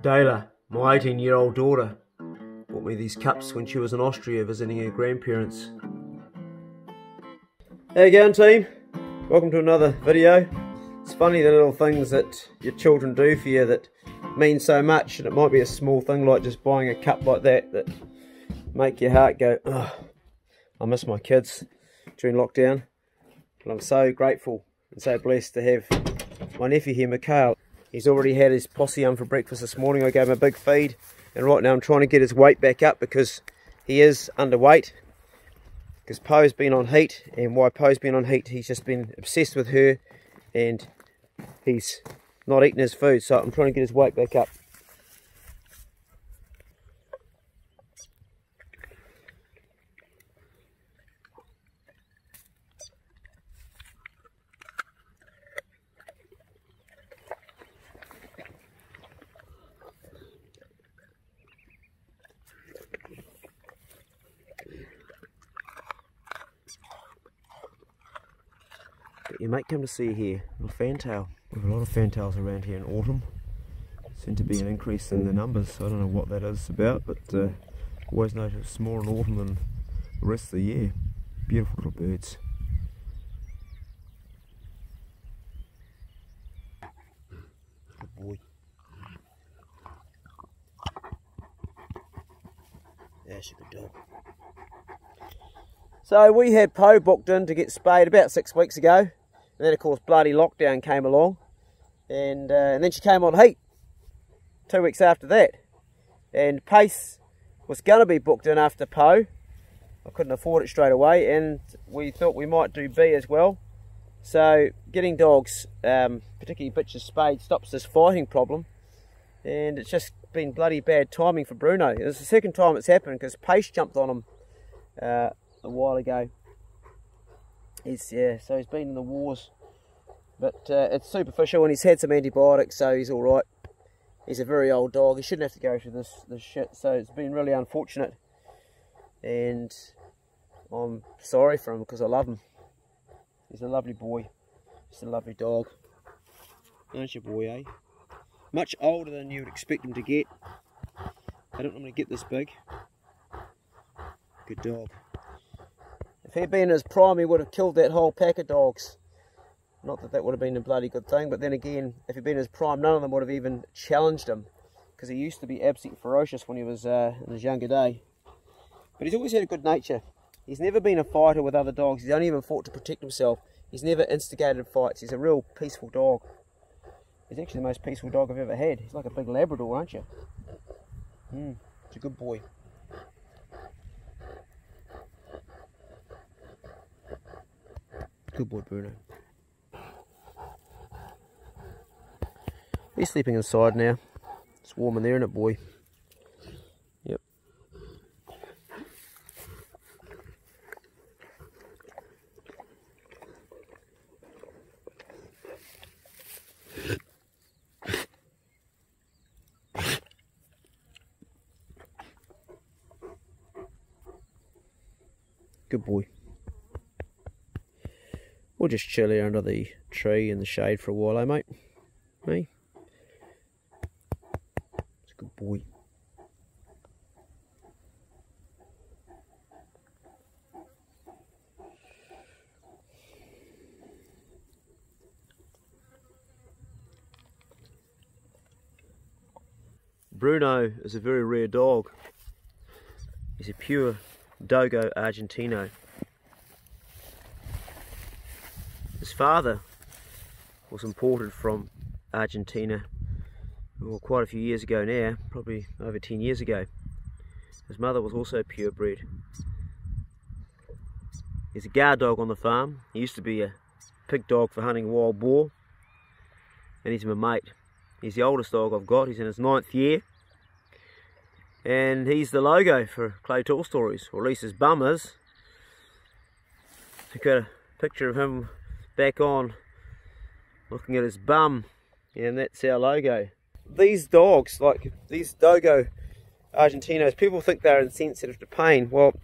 Dayla, my 18-year-old daughter, bought me these cups when she was in Austria visiting her grandparents. How you going, team? Welcome to another video. It's funny the little things that your children do for you that mean so much, and it might be a small thing like just buying a cup like that that make your heart go, oh, I miss my kids during lockdown. But I'm so grateful and so blessed to have my nephew here, Mikhail. He's already had his posse for breakfast this morning. I gave him a big feed, and right now I'm trying to get his weight back up because he is underweight. Because Poe's been on heat, and why Poe's been on heat, he's just been obsessed with her, and he's not eating his food, so I'm trying to get his weight back up. You might come to see here a fantail. We have a lot of fantails around here in autumn. Seem to be an increase in the numbers, so I don't know what that is about, but always notice more in autumn than the rest of the year. Beautiful little birds. Good boy. That's a good dog. So we had Poe booked in to get spayed about 6 weeks ago. And then of course bloody lockdown came along, and then she came on heat 2 weeks after that. And Pace was going to be booked in after Poe. I couldn't afford it straight away, and we thought we might do B as well. So getting dogs, particularly bitches, spayed stops this fighting problem, and it's just been bloody bad timing for Bruno. It's the second time it's happened because Pace jumped on him a while ago. So he's been in the wars, but it's superficial, and he's had some antibiotics, so he's all right. He's a very old dog. He shouldn't have to go through this shit, so it's been really unfortunate, and I'm sorry for him because I love him. He's a lovely boy. He's a lovely dog. Aren't you, boy, eh? Much older than you would expect him to get. I don't normally get this big. Good dog. If he'd been in his prime, he would have killed that whole pack of dogs. Not that that would have been a bloody good thing, but then again, if he'd been in his prime, none of them would have even challenged him, because he used to be absolutely ferocious when he was in his younger day. But he's always had a good nature. He's never been a fighter with other dogs. He's only even fought to protect himself. He's never instigated fights. He's a real peaceful dog. He's actually the most peaceful dog I've ever had. He's like a big Labrador, aren't you? It's a good boy. Good boy, Bruno. He's sleeping inside now. It's warm in there, isn't it, boy? Yep. Good boy. We'll just chill here under the tree in the shade for a while, eh, mate? Me? It's a good boy. Bruno is a very rare dog. He's a pure dogo Argentino. His father was imported from Argentina quite a few years ago now, probably over 10 years ago. His mother was also purebred. He's a guard dog on the farm. He used to be a pig dog for hunting wild boar, and he's my mate. He's the oldest dog I've got. He's in his 9th year, and he's the logo for Claytallstories, or at least his bum is. I've got a picture of him back on looking at his bum, and that's our logo. These dogs, like these dogo Argentinos, people think they're insensitive to pain. Well,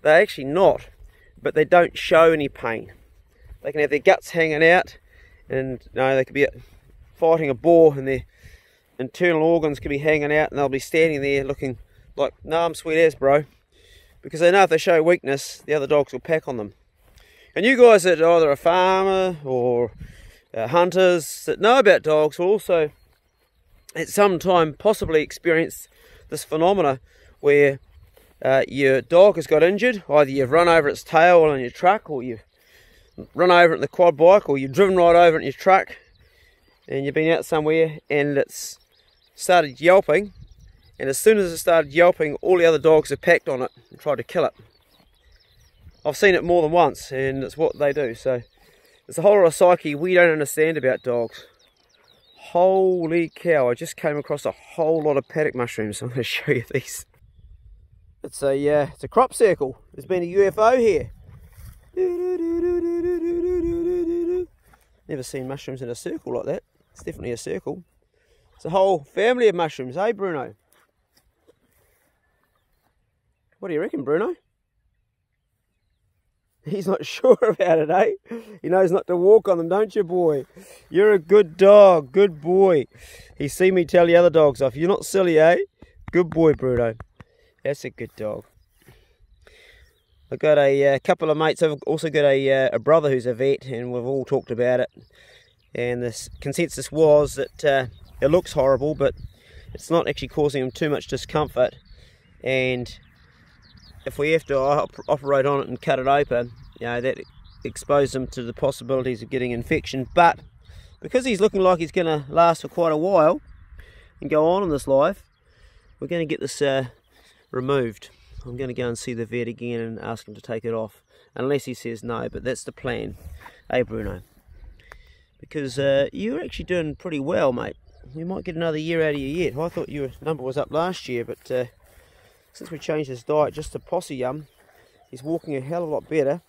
they're actually not, but they don't show any pain. They can have their guts hanging out, and they could be fighting a boar and their internal organs can be hanging out, and they'll be standing there looking like, no, I'm sweet as, bro. Because they know if they show weakness, the other dogs will pack on them. And you guys that are either a farmer or hunters that know about dogs will also at some time possibly experience this phenomena where your dog has got injured. Either you've run over its tail on your truck, or you've run over it in the quad bike, or you've driven right over it in your truck, and you've been out somewhere and it's started yelping, and as soon as it started yelping, all the other dogs have packed on it and tried to kill it. I've seen it more than once, and it's what they do. So there's a whole lot of psyche we don't understand about dogs. Holy cow, I just came across a whole lot of paddock mushrooms. I'm going to show you these. It's a crop circle. There's been a UFO here. Never seen mushrooms in a circle like that. It's definitely a circle. It's a whole family of mushrooms, eh, Bruno? What do you reckon, Bruno? He's not sure about it, eh? He knows not to walk on them, don't you, boy? You're a good dog, good boy. He's seen me tell the other dogs off. You're not silly, eh? Good boy, Bruno. That's a good dog. I've got a couple of mates. I've also got a brother who's a vet, and we've all talked about it. And the consensus was that it looks horrible, but it's not actually causing him too much discomfort. And if we have to operate on it and cut it open, you know, that exposes him to the possibilities of getting infection. But because he's looking like he's going to last for quite a while and go on in this life, we're going to get this removed. I'm going to go and see the vet again and ask him to take it off, unless he says no, but that's the plan. Hey, Bruno, because you're actually doing pretty well, mate. We might get another year out of you yet. I thought your number was up last year, but since we changed his diet just to possum yum, he's walking a hell of a lot better.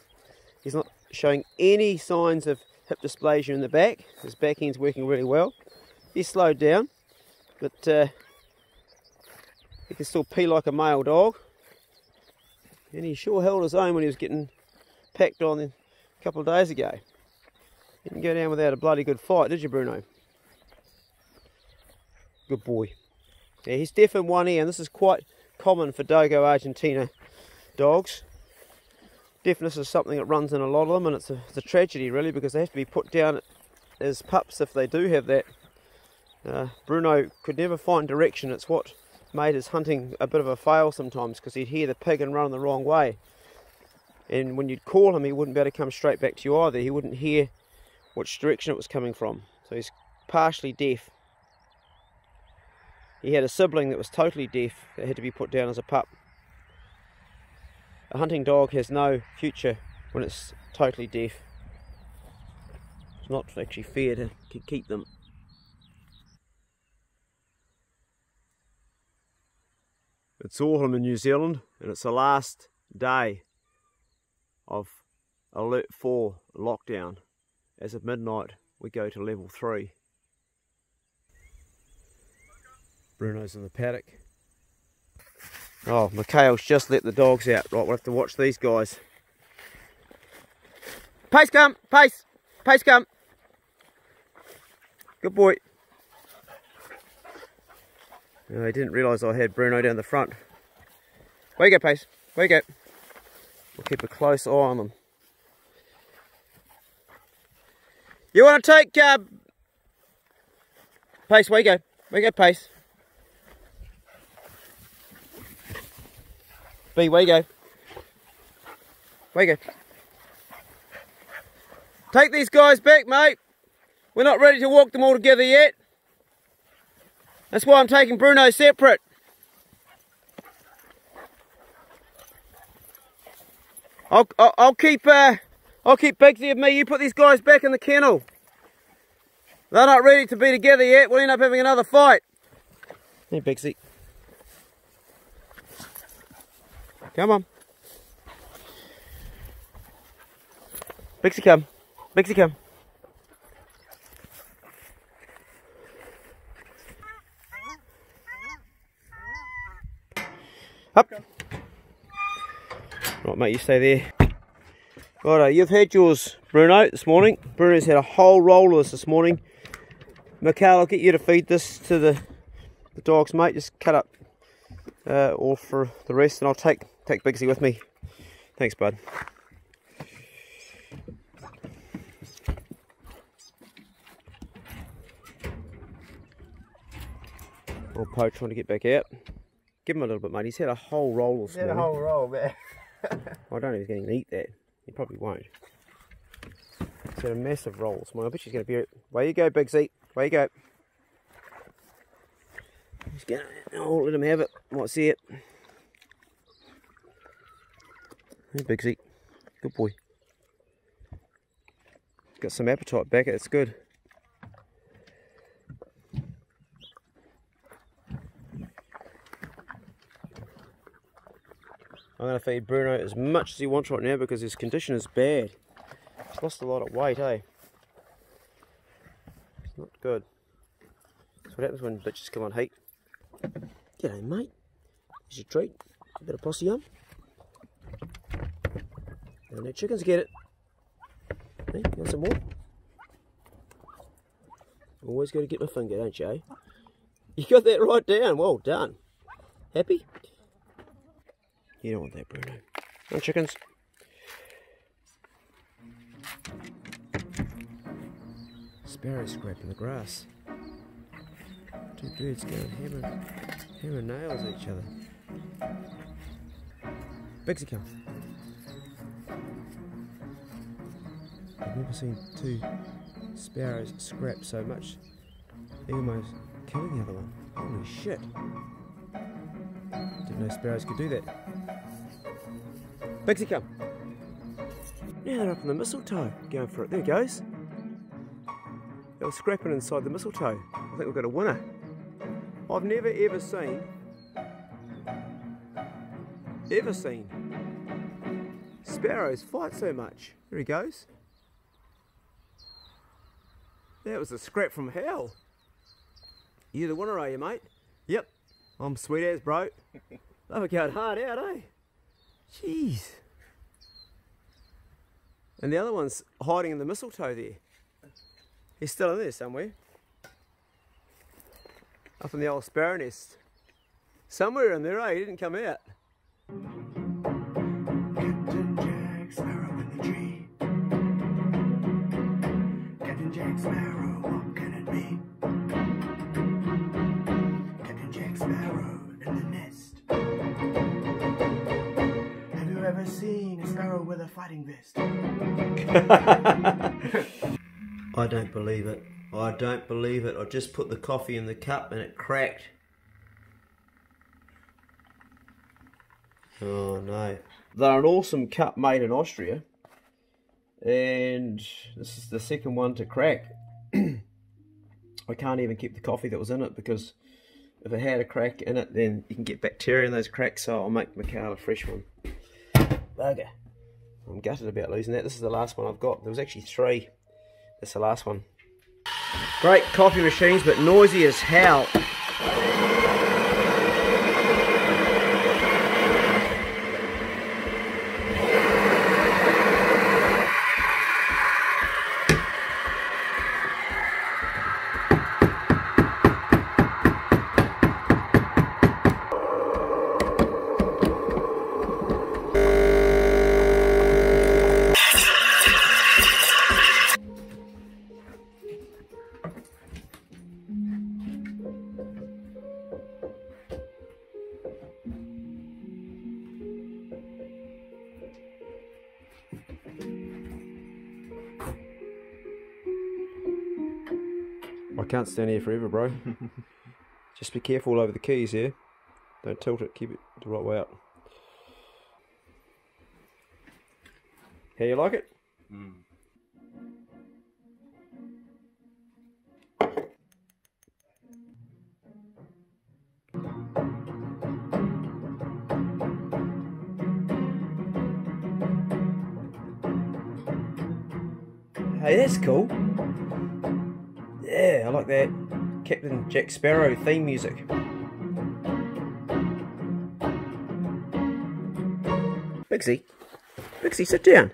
He's not showing any signs of hip dysplasia in the back. His back end's working really well. He's slowed down, but he can still pee like a male dog. And he sure held his own when he was getting packed on a couple of days ago. You didn't go down without a bloody good fight, did you, Bruno? Good boy. Yeah, he's deaf in one ear, and this is quite common for dogo Argentino dogs. Deafness is something that runs in a lot of them, and it's a tragedy really, because they have to be put down as pups if they do have that. Bruno could never find direction. It's what made his hunting a bit of a fail sometimes, because he'd hear the pig and run the wrong way, and when you'd call him he wouldn't be able to come straight back to you either. He wouldn't hear which direction it was coming from, so he's partially deaf. He had a sibling that was totally deaf that had to be put down as a pup. A hunting dog has no future when it's totally deaf. It's not actually fair to keep them. It's autumn in New Zealand, and it's the last day of Alert 4 lockdown. As of midnight, we go to level 3. Bruno's in the paddock. Oh, Mikhail's just let the dogs out. Right, we'll have to watch these guys. Pace come! Pace! Pace come! Good boy. No, I didn't realise I had Bruno down the front. Where you go, Pace? Where you go? We'll keep a close eye on them. You want to take... Pace, where you go? Where you go, Pace? B, where you go? Where you go? Take these guys back, mate. We're not ready to walk them all together yet. That's why I'm taking Bruno separate. I'll keep Bigsy of me. You put these guys back in the kennel. They're not ready to be together yet. We'll end up having another fight. Hey, Bigsy. Come on. Bigsy, come. Bigsy, come. Up. Right, mate, you stay there. Righto, you've had yours, Bruno, this morning. Bruno's had a whole roll of this morning. Mikhail, I'll get you to feed this to the the dogs, mate. Just cut up all for the rest, and I'll take Bigsy with me. Thanks, bud. Old Poe trying to get back out. Give him a little bit, mate. He's had a whole roll this morning. He's had a whole roll, man. I don't know if he's going to eat that. He probably won't. He's had a massive roll this morning. I bet she's going to be... Away you go, Bigsy. Away you go. He's going to... Oh, let him have it. Might see it. Hey, Bigsy. Good boy. Got some appetite back. It's good. I'm going to feed Bruno as much as he wants right now because his condition is bad. He's lost a lot of weight, eh? It's not good. That's what happens when bitches come on heat. G'day, mate. Here's your treat. A bit of possum yum. And the chickens get it. Hey, you want some more? Always got to get my finger, don't you, eh? You got that right down. Well done. Happy? You don't want that, Bruno. No chickens. Sparrows scraping the grass. Two birds going hammer nails at each other. Bigsy, come. I've never seen two sparrows scrap so much. They almost killed the other one. Holy shit. Didn't know sparrows could do that. Bigsy, come. Now they're up on the mistletoe, going for it. There it goes. They were scrapping inside the mistletoe. I think we've got a winner. I've never ever seen sparrows fight so much. There he goes. That was a scrap from hell. You're the winner, are you, mate? Yep. I'm sweet as, bro. They were going hard out, eh? Jeez. And the other one's hiding in the mistletoe there. He's still in there somewhere. Up in the old sparrow nest. Somewhere in there, eh? He didn't come out. Captain Jack Sparrow in the tree. Captain Jack Sparrow, what can it be? Captain Jack Sparrow in the nest. Have you ever seen a sparrow with a fighting vest? I don't believe it. I don't believe it. I just put the coffee in the cup and it cracked. Oh no. They're an awesome cup made in Austria. And this is the second one to crack. I can't even keep the coffee that was in it because if it had a crack in it, then you can get bacteria in those cracks, so I'll make Mikhail a fresh one. Bugger. I'm gutted about losing that. This is the last one I've got. There was actually 3. That's the last one. Great coffee machines, but noisy as hell. I can't stand here forever, bro. Just be careful over the keys here. Don't tilt it, keep it the right way up. How you like it? Mm. Hey, that's cool. Yeah, I like that Captain Jack Sparrow theme music. Bigsy, sit down.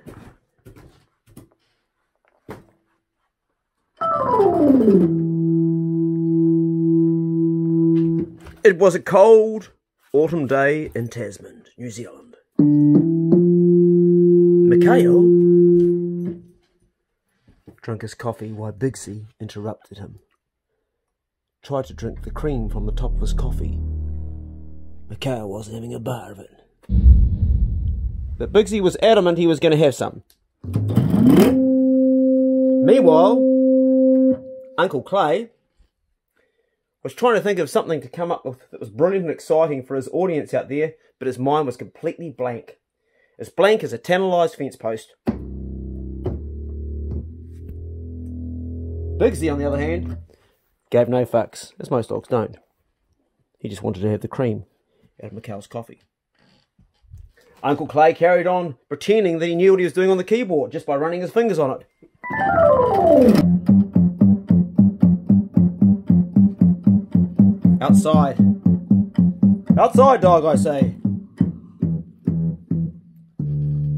It was a cold autumn day in Tasman, New Zealand. Mikhail drank his coffee while Bigsy interrupted him. Tried to drink the cream from the top of his coffee. Mikhail wasn't having a bar of it. But Bigsy was adamant he was going to have some. Meanwhile, Uncle Clay was trying to think of something to come up with that was brilliant and exciting for his audience out there, but his mind was completely blank. As blank as a tantalised fence post. Bigsy, on the other hand, gave no fucks, as most dogs don't. He just wanted to have the cream out of Mikhail's coffee. Uncle Clay carried on pretending that he knew what he was doing on the keyboard just by running his fingers on it. Outside. Outside, dog, I say.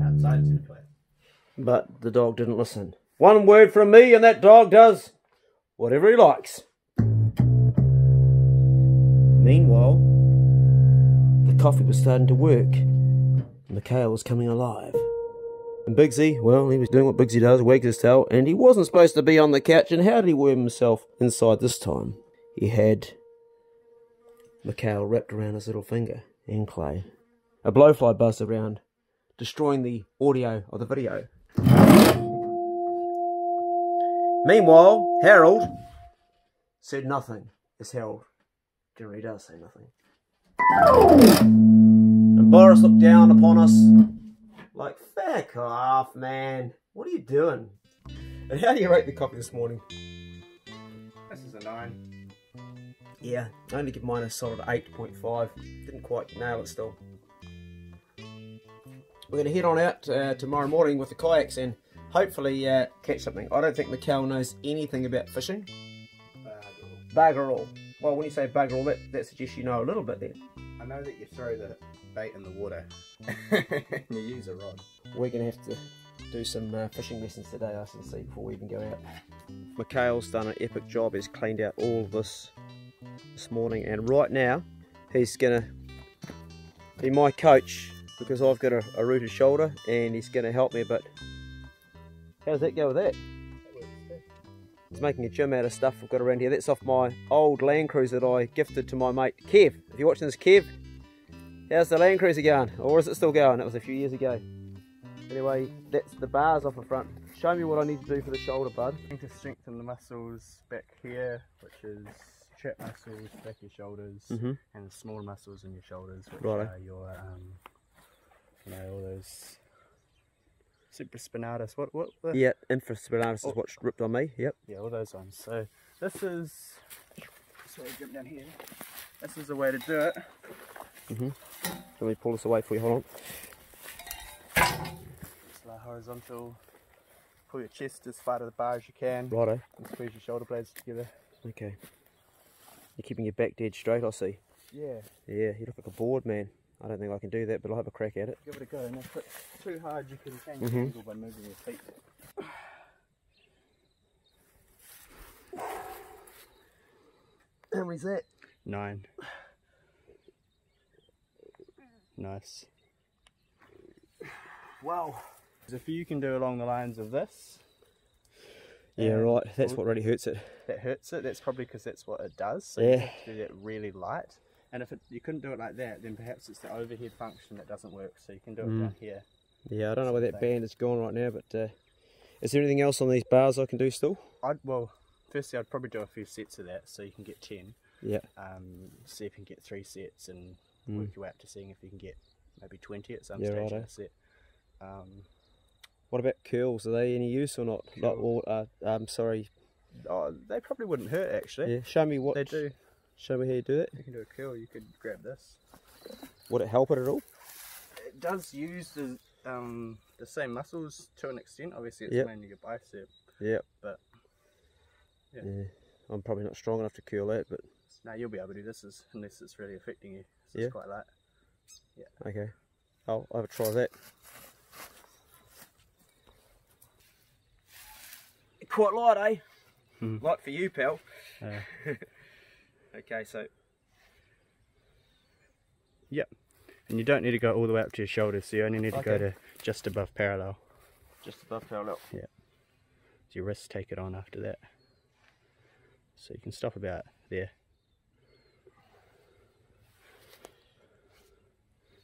Outside, Sinclair. But the dog didn't listen. One word from me and that dog does whatever he likes. Meanwhile, the coffee was starting to work. Mikhail was coming alive. And Bigsy, well, he was doing what Bigsy does, wagged his tail, and he wasn't supposed to be on the couch, and how did he worm himself inside this time? He had Mikhail wrapped around his little finger and Clay. A blowfly buzzed around, destroying the audio of the video. Meanwhile, Harold said nothing, as Harold generally does say nothing. And Boris looked down upon us like, fuck off, man. What are you doing? And how do you rate the coffee this morning? This is a 9. Yeah, I only give mine a solid 8.5. Didn't quite nail it still. We're going to head on out tomorrow morning with the kayaks and hopefully catch something. I don't think Mikhail knows anything about fishing. Bugger all. Well, when you say bugger all, that suggests you know a little bit then. I know that you throw the bait in the water and you use a rod. We're going to have to do some fishing lessons today, us and see, before we even go out. Mikhail's done an epic job. He's cleaned out all of this morning, and right now he's going to be my coach because I've got a rooted shoulder and he's going to help me. But how does that go with that? He's making a gym out of stuff I've got around here. That's off my old Land Cruiser that I gifted to my mate Kev. If you're watching this, Kev, how's the Land Cruiser going? Or is it still going? That was a few years ago. Anyway, that's the bars off the front. Show me what I need to do for the shoulder, bud. To strengthen the muscles back here, which is trap muscles, back your shoulders, and the small muscles in your shoulders, which are your, you know, all those supraspinatus. What? Yeah, infraspinatus is what's ripped on me. Yep. Yeah, all those ones. So this is. Sorry, jump down here. This is the way to do it. Let me pull this away for you. Hold on. Just lie horizontal. Pull your chest as far to the bar as you can. Righto. And squeeze your shoulder blades together. Okay. You're keeping your back dead straight, I see. Yeah. Yeah, you look like a bored man. I don't think I can do that, but I'll have a crack at it. Give it a go. And if it's too hard, you can change the angle by moving your feet. How many's that? 9. Nice. Wow. There's a few you can do along the lines of this. Yeah, right. That's what really hurts it. That hurts it. That's probably because that's what it does. So yeah. You have to do that really light. And if you couldn't do it like that, then perhaps it's the overhead function that doesn't work. So you can do it down here. Yeah, I don't know where that band is gone right now, but is there anything else on these bars I can do still? Well, firstly, I'd probably do a few sets of that so you can get 10. Yeah. See if you can get 3 sets and work your way up to seeing if you can get maybe 20 at some stage in a set. What about curls? Are they any use or not? I'm sorry. Oh, they probably wouldn't hurt actually. Yeah. Show me what they do. Show me how you do that. You can do a curl. You could grab this. Would it help it at all? It does use the same muscles to an extent. Obviously, it's mainly your bicep. Yeah. But yeah, I'm probably not strong enough to curl that, but no, you'll be able to do this unless it's really affecting you. So it's quite light. Yeah. Okay. I'll have a try that. Quite light, eh? Light for you, pal. Okay, so Yep. And you don't need to go all the way up to your shoulders, so you only need to go to just above parallel. Just above parallel. Yeah. So your wrists take it on after that. So you can stop about there.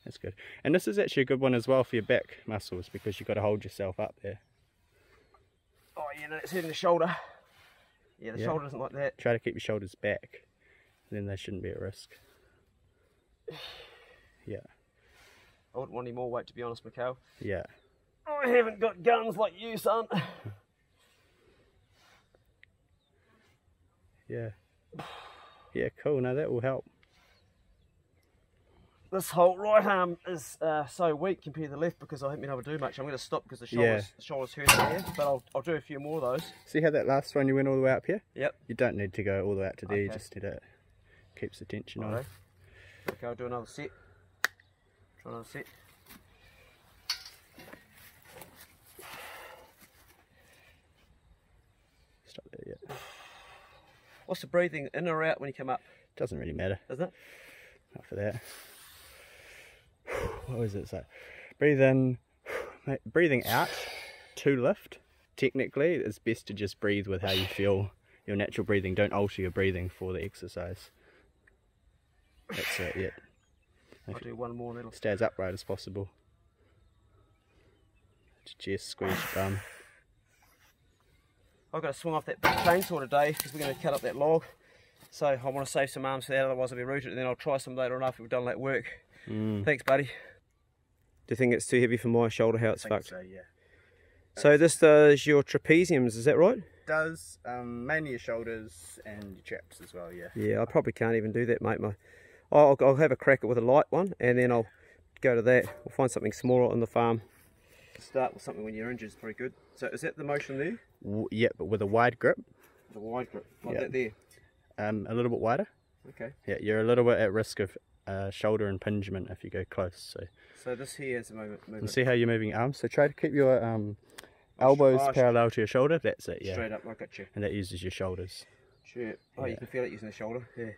That's good. And this is actually a good one as well for your back muscles, because you've got to hold yourself up there. Oh yeah, no, it's hitting the shoulder. Yeah, the shoulder isn't like that. Try to keep your shoulders back, then they shouldn't be at risk. Yeah. I wouldn't want any more weight, to be honest, Mikhail. Yeah. I haven't got guns like you, son. Yeah. Yeah, cool. Now that will help. This whole right arm is so weak compared to the left because I haven't been able to do much. I'm going to stop because the shoulders hurt here, but I'll do a few more of those. See how that last one you went all the way up here? Yep. You don't need to go all the way up to there, you just need to keep the tension on. Okay, I'll do another set. Try another set. Stop there, yeah. What's the breathing, in or out when you come up? Doesn't really matter. Doesn't it? Not for that. What was it say? Breathe in, breathing out to lift. Technically, it's best to just breathe with how you feel your natural breathing. Don't alter your breathing for the exercise. That's it, yeah. I'll do one more little. Stay as upright as possible. Just squeeze your bum. I've got to swing off that big chainsaw today because we're going to cut up that log. So I want to save some arms for that, otherwise I'll be rooted, and then I'll try some later on after we've done that work. Thanks, buddy. Do you think it's too heavy for my shoulder, how it's fucked? So, yeah. So this does your trapeziums, is that right? Does mainly your shoulders and your traps as well, yeah. Yeah, I probably can't even do that, mate. I'll have a crack at with a light one, and then I'll go to that. We'll find something smaller on the farm. Start with something when you're injured is pretty good. So is that the motion there? Yeah, but with a wide grip. The wide grip, like that there? A little bit wider. Okay. Yeah, you're a little bit at risk of shoulder impingement if you go close. So this here is a movement. And see how you're moving your arms? So try to keep your elbows parallel to your shoulder. That's it, yeah. Straight up, I got you. And that uses your shoulders. Sure. Oh, you can feel it using the shoulder. Yeah.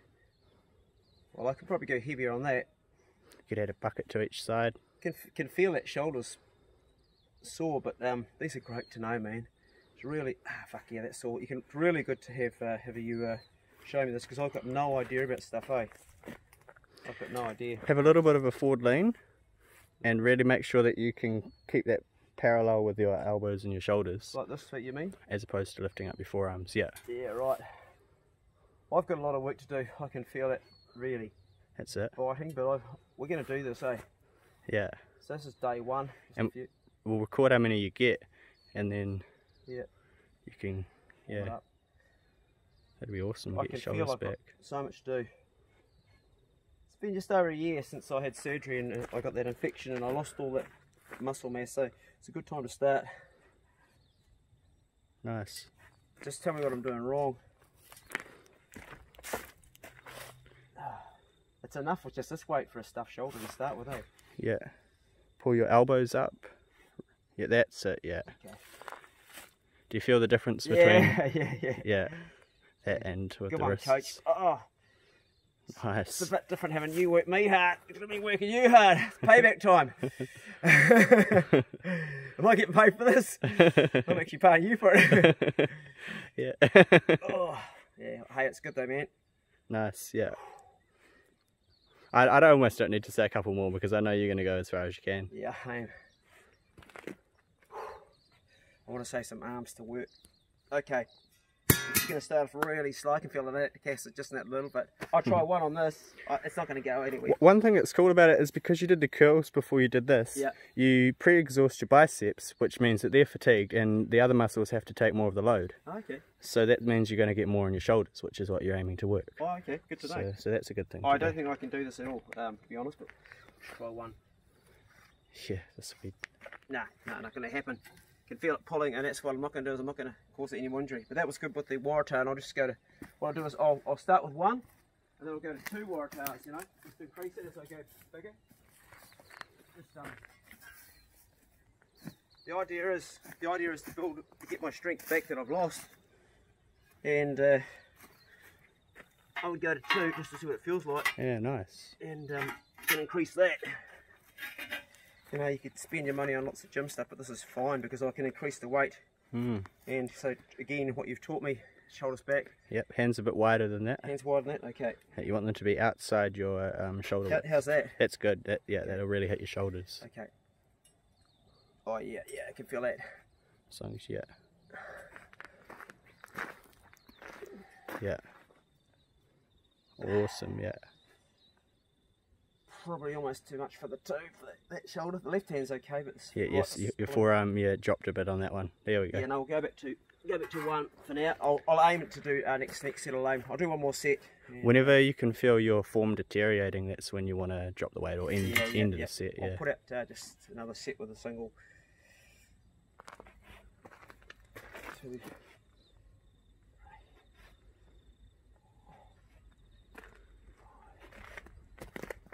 Well, I could probably go heavier on that. You could add a bucket to each side. Can feel that shoulders sore, but these are great to know, man. It's really fuck yeah, that's sore. It's really good to have you show me this, because I've got no idea about stuff, eh? I've got no idea. Have a little bit of a forward lean, and really make sure that you can keep that parallel with your elbows and your shoulders. Like this, what you mean? As opposed to lifting up your forearms, yeah. Yeah, right. I've got a lot of work to do. I can feel it really. That's it. Biting, but we're going to do this, eh? Yeah. So this is day one. And we'll record how many you get, and then you can, that'd be awesome. Get your shoulders back. Got so much to do. It's been just over a year since I had surgery and I got that infection and I lost all that muscle mass, so it's a good time to start. Nice. Just tell me what I'm doing wrong. It's enough with just this weight for a stuffed shoulder to start with, eh? Yeah. Pull your elbows up. Yeah, that's it, yeah. Okay. Do you feel the difference between... Yeah. That end with the wrists? Coach. Oh. Nice. It's a bit different having you work me hard. It's going to be working you hard. It's payback time. Am I getting paid for this? I'm actually paying you for it. Yeah. Oh, yeah. Hey, it's good though, man. Nice, yeah. I almost don't need to say a couple more because I know you're going to go as far as you can. Yeah, I am. I want to say some arms to work. Okay. I'm just going to start off really slow. I can feel that cast it just in that little bit. I'll try one on this. It's not going to go anywhere. One thing that's cool about it is because you did the curls before you did this, you pre-exhaust your biceps, which means that they're fatigued and the other muscles have to take more of the load. Okay. So that means you're going to get more on your shoulders, which is what you're aiming to work. Oh, okay. Good to know. So that's a good thing. I don't think I can do this at all, to be honest, but try one. Yeah, this will be... Nah, not going to happen. Can feel it pulling, and that's what I'm not going to do. Is I'm not going to cause any more injury. But that was good with the wire tail, and I'll just go to. What I'll do is I'll start with one, and then I'll go to 2 wire tails. You know, just increase it as I go bigger. Just the idea is to get my strength back that I've lost, and I would go to 2 just to see what it feels like. Yeah, nice. And can increase that. You know, you could spend your money on lots of gym stuff, but this is fine because I can increase the weight. And so again, what you've taught me, shoulders back. Yep, hands a bit wider than that. Hands wider than that, okay. You want them to be outside your shoulder. How's that? That's good. That'll really hit your shoulders. Okay. Oh yeah, I can feel that. As long as, yeah. Awesome, yeah. Probably almost too much for the 2 for that shoulder. The left hand's okay, but yes, your forearm dropped a bit on that one. There we go. Yeah, no, we'll go back to 1 for now. I'll aim it to do next set of aim. I'll do one more set. Yeah. Whenever you can feel your form deteriorating, that's when you want to drop the weight or end of the set. I'll put out just another set with a single. 2,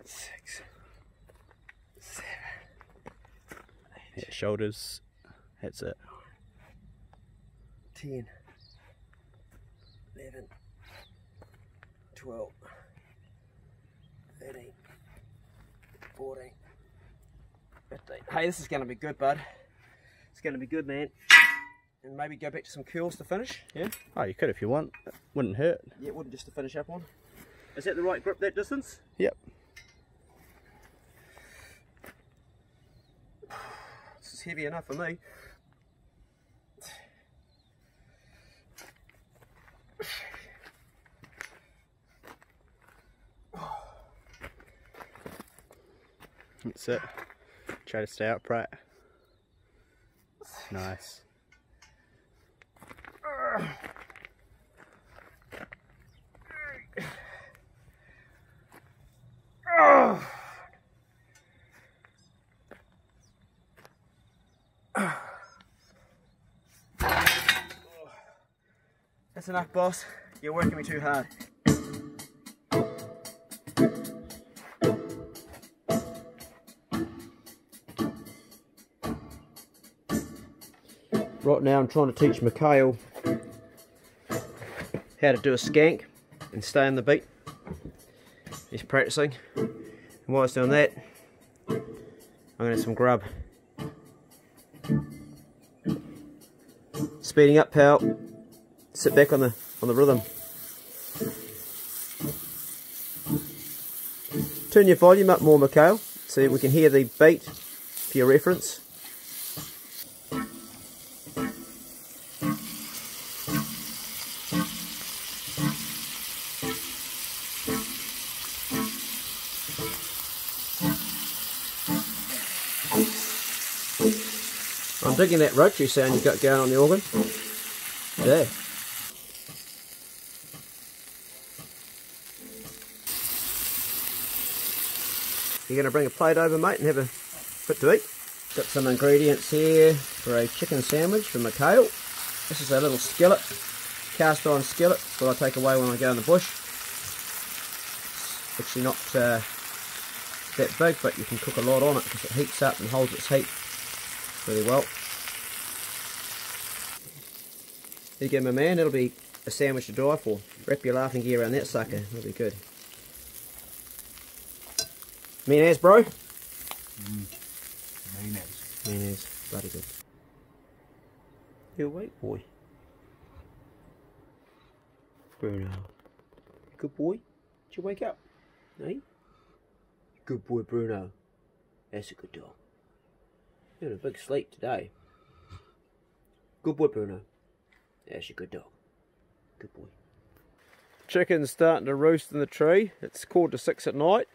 6, 7, 8. Yeah, shoulders. That's it. 10, 11, 12, 13, 14, 15. Hey, this is going to be good, bud. It's going to be good, man. And maybe go back to some curls to finish, yeah? Oh, you could if you want. It wouldn't hurt. Yeah, it wouldn't, just to finish up on. Is that the right grip, that distance? Yep. This is heavy enough for me. That's it. Try to stay upright. Nice. That's enough, boss. You're working me too hard. Right now I'm trying to teach Mikhail how to do a skank and stay on the beat. He's practicing. And while he's doing that, I'm going to have some grub. Speeding up, pal. Sit back on the rhythm. Turn your volume up more, Mikhail, so we can hear the beat for your reference. I'm digging that rotary sound you've got going on the organ. Yeah. You're going to bring a plate over, mate, and have a bit to eat. Got some ingredients here for a chicken sandwich from Mikhail. This is a little skillet, cast iron skillet, that I take away when I go in the bush. It's actually not that big, but you can cook a lot on it because it heats up and holds its heat really well. There you go, my man, it'll be a sandwich to die for. Wrap your laughing gear around that sucker, it'll be good. Mean as, bro? Mean as. Mean as, bloody good. You're awake, boy. Bruno. Good boy. Did you wake up? Eh? Good boy, Bruno. That's a good dog. You're in a big sleep today. Good boy, Bruno. That's a good dog. Good boy. Chicken's starting to roost in the tree. It's 5:45 at night.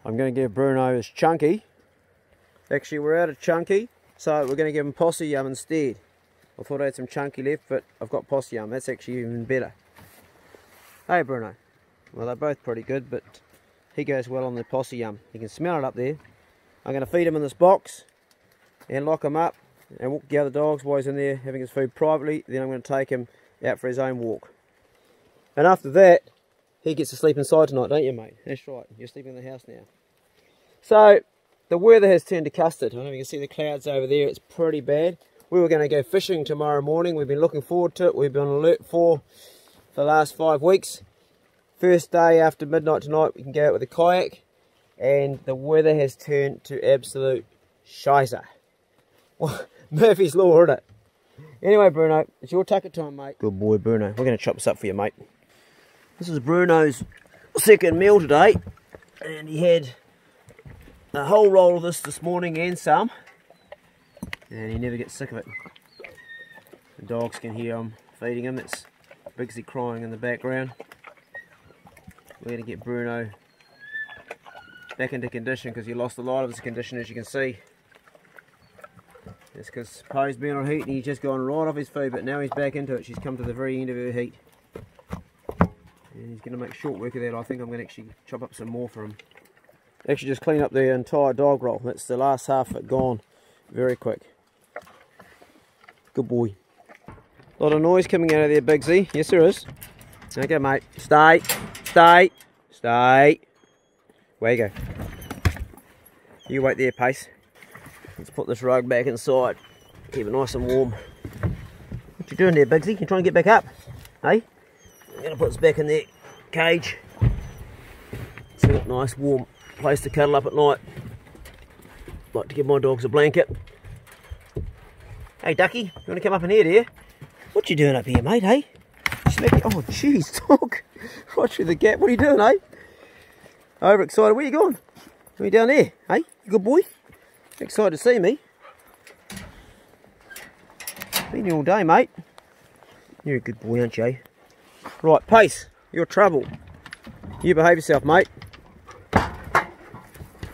I'm going to give Bruno his chunky. Actually, we're out of chunky, so we're going to give him possum yum instead. I thought I had some chunky left, but I've got possum yum. That's actually even better. Hey, Bruno. Well, they're both pretty good, but he goes well on the possum yum. You can smell it up there. I'm going to feed him in this box and lock him up and walk the other dogs while he's in there having his food privately. Then I'm going to take him out for his own walk. And after that, he gets to sleep inside tonight, don't you, mate? That's right. You're sleeping in the house now. So, the weather has turned to custard. I don't know if you can see the clouds over there. It's pretty bad. We were going to go fishing tomorrow morning. We've been looking forward to it. We've been on alert for the last 5 weeks. First day after midnight tonight, we can go out with a kayak, and the weather has turned to absolute shizer. Well, Murphy's Law, isn't it? Anyway, Bruno, it's your tucker time, mate. Good boy, Bruno. We're going to chop this up for you, mate. This is Bruno's second meal today, and he had a whole roll of this morning and some, and he never gets sick of it. The dogs can hear him feeding him. That's Bigsy crying in the background. We're going to get Bruno back into condition because he lost a lot of his condition, as you can see. It's because Poe's been on heat and he's just gone right off his food, but now he's back into it. She's come to the very end of her heat. And he's going to make short work of that. I think I'm going to actually chop up some more for him. Actually just clean up the entire dog roll. That's the last half of it gone. Very quick. Good boy. A lot of noise coming out of there, Bigsy. Yes, there is. Okay, mate. Stay. Stay. Stay. Where you go. You wait there, Pace. Let's put this rug back inside. Keep it nice and warm. What you doing there, Bigsy? You trying to get back up? Hey? I'm going to put this back in the cage. It's a nice warm place to cuddle up at night. Like to give my dogs a blanket. Hey, Ducky, you want to come up in here, do you? What you doing up here, mate, hey? Smack it. Oh, jeez, dog. Right through the gap. What are you doing, hey? Overexcited. Where you going? Are you down there, hey? You good boy? Excited to see me. Been here all day, mate. You're a good boy, aren't you, eh? Right, Pace, you're trouble. You behave yourself, mate.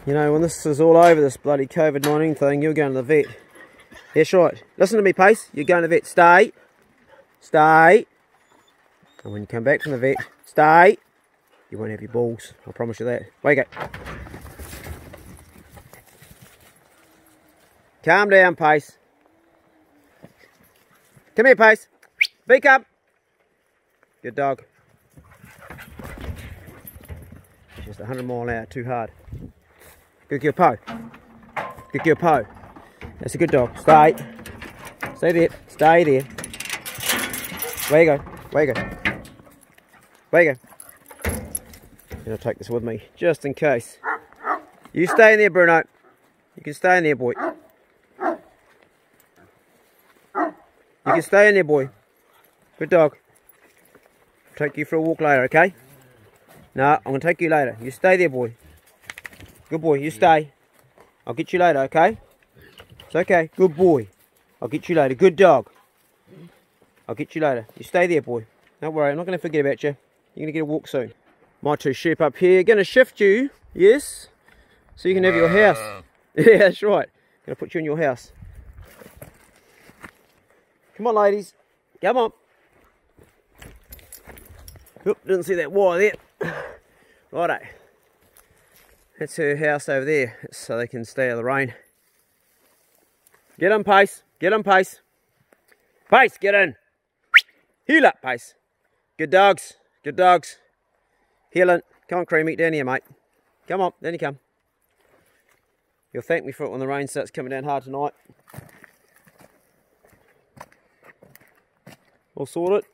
You know, when this is all over, this bloody COVID-19 thing, you're going to the vet. That's right. Listen to me, Pace. You're going to the vet. Stay. Stay. And when you come back from the vet, stay. You won't have your balls. I promise you that. Wake up. Calm down, Pace. Come here, Pace. Speak up. Good dog. Just 100 mile an hour, too hard. Good girl, Poe. Good girl, Poe. That's a good dog. Stay. Stay there. Stay there. Where you go? Where you go? Where you go? I'm going to take this with me, just in case. You stay in there, Bruno. You can stay in there, boy. You can stay in there, boy. Good dog. I'll take you for a walk later, okay? No, I'm going to take you later. You stay there, boy. Good boy, you stay. I'll get you later, okay? It's okay. Good boy. I'll get you later. Good dog. I'll get you later. You stay there, boy. Don't worry, I'm not going to forget about you. You're going to get a walk soon. My two sheep up here. Going to shift you, yes? So you can have your house. Yeah, that's right. Going to put you in your house. Come on, ladies. Come on. Oop, didn't see that wire there. Righto. That's her house over there, so they can stay out of the rain. Get in, Pace. Get in, Pace. Pace, get in. Heel up, Pace. Good dogs. Good dogs. Healing. Come on, Creamy. Down here, mate. Come on. Down you come. You'll thank me for it when the rain starts coming down hard tonight. All sorted.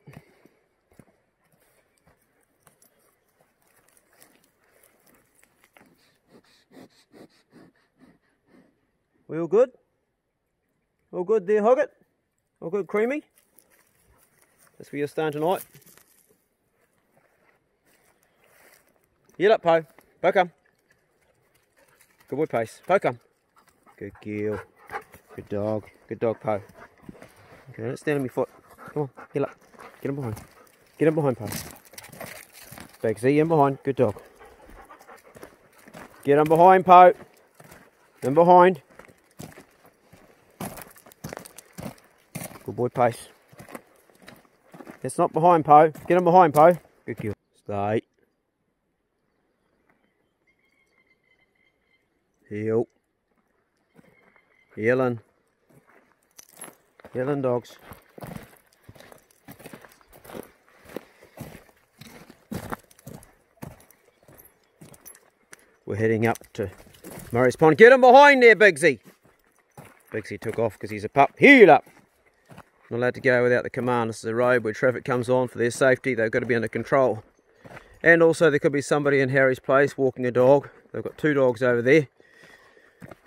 We all good? All good there, Hoggett? All good, Creamy? That's where you're staying tonight. Get up, Poe. Poe, come. Good boy, Pace. Poe, come. Good girl. Good dog. Good dog, Poe. Okay, let's stand on my foot. Come on, get up. Get him behind. Get him behind, Poe. Bigsy, in behind. Good dog. Get him behind, Poe. In behind. Good boy, Pace. It's not behind, Poe. Get him behind, Poe. Good girl. Stay. Heel. Healing. Healing dogs. We're heading up to Murray's Pond. Get him behind there, Bigsy. Bigsy took off because he's a pup. Heel up. Not allowed to go without the command. This is a road where traffic comes on for their safety. They've got to be under control. And also there could be somebody in Harry's place walking a dog. They've got 2 dogs over there.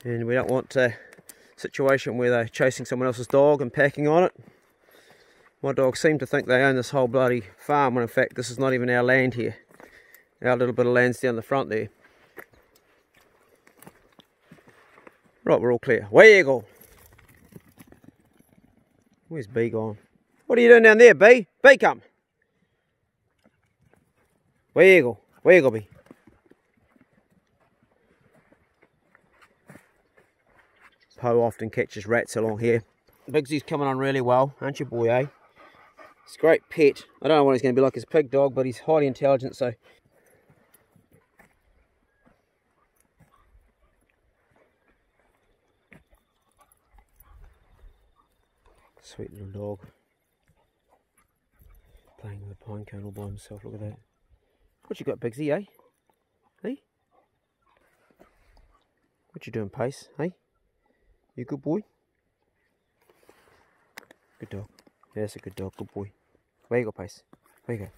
And we don't want a situation where they're chasing someone else's dog and packing on it. My dogs seem to think they own this whole bloody farm, when in fact this is not even our land here. Our little bit of land's down the front there. Right, we're all clear. Away you go. Where's B gone? What are you doing down there, B? B, come. Where you go? Where you go, B? Poe often catches rats along here. Bigsy's coming on really well, aren't you, boy, eh? It's a great pet. I don't know what he's going to be like as a pig dog, but he's highly intelligent, so... Sweet little dog. Playing with a pine cone all by himself, look at that. What you got, Bigsy, eh? Hey? What you doing, Pace, hey? You a good boy? Good dog. Yeah, that's a good dog, good boy. Where you go, Pace? Where you go?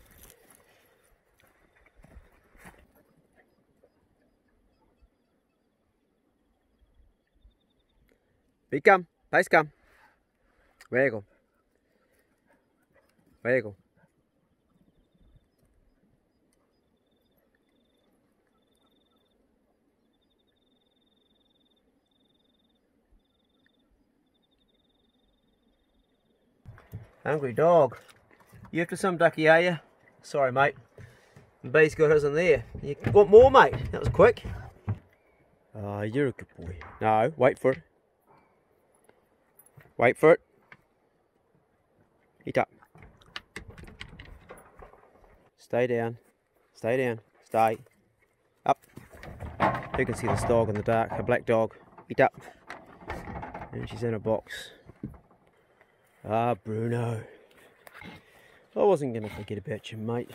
Big come, Pace come. Where you go? Where you go? Hungry dog. You after some ducky, are you? Sorry, mate. And B's got his in there. You want more, mate? That was quick. Oh, you're a good boy. No, wait for it. Wait for it. Eat up. Stay down. Stay down. Stay. Up. You can see this dog in the dark. A black dog. Eat up. And she's in a box. Ah, Bruno. I wasn't going to forget about you, mate.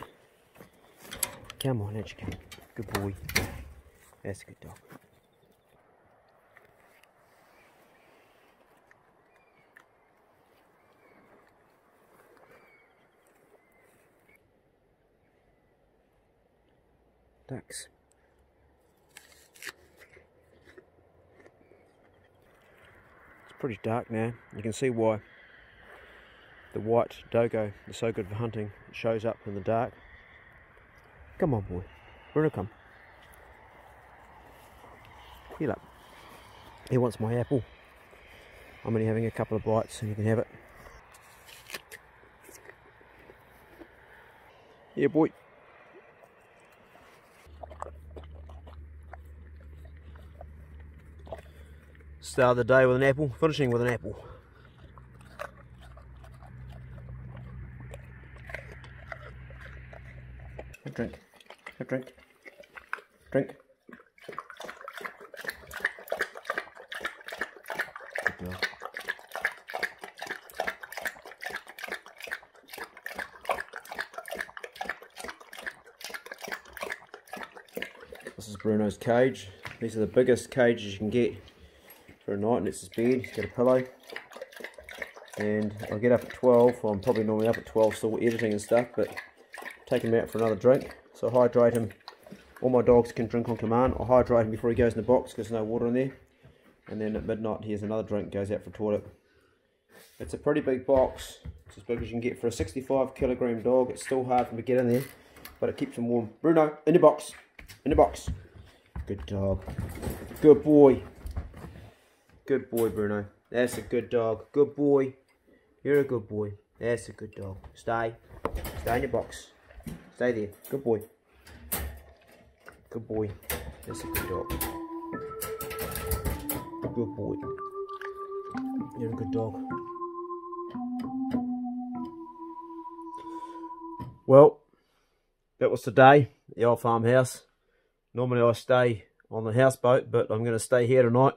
Come on, out you come. Good boy. That's a good dog. Ducks. It's pretty dark now. You can see why the white dogo is so good for hunting. It shows up in the dark. Come on, boy. Bruno, come. Heel up. He wants my apple. I'm only having a couple of bites and you can have it. Yeah, boy. Start the day with an apple, finishing with an apple. Have a drink. Have a drink. Drink. Good girl. This is Bruno's cage. These are the biggest cages you can get for a night, and it's his bed. He's got a pillow. And I get up at 12. Well, I'm probably normally up at 12 still editing and stuff, but take him out for another drink. So I hydrate him. All my dogs can drink on command. I hydrate him before he goes in the box because there's no water in there. And then at midnight he has another drink, goes out for a toilet. It's a pretty big box. It's as big as you can get for a 65 kilogram dog. It's still hard for him to get in there, but it keeps him warm. Bruno, in the box. In the box. Good dog. Good boy. Good boy, Bruno. That's a good dog. Good boy. You're a good boy. That's a good dog. Stay. Stay in your box. Stay there. Good boy. Good boy. That's a good dog. Good boy. You're a good dog. Well, that was today at the old farmhouse. Normally I stay on the houseboat, but I'm going to stay here tonight,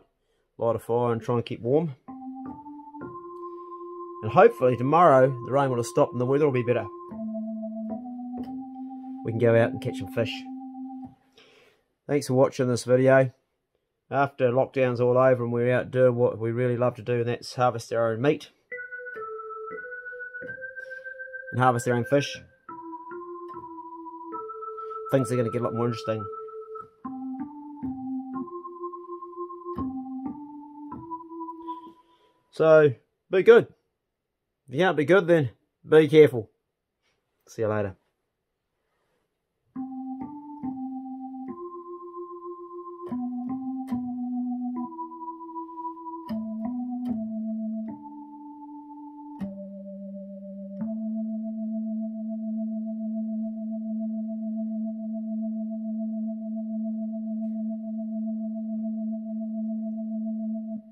light a fire and try and keep warm. And hopefully tomorrow the rain will have stopped and the weather will be better. We can go out and catch some fish. Thanks for watching this video. After lockdown's all over and we're out doing what we really love to do, and that's harvest our own meat and harvest our own fish. things are going to get a lot more interesting. So, be good. If you can't be good, then be careful. See you later.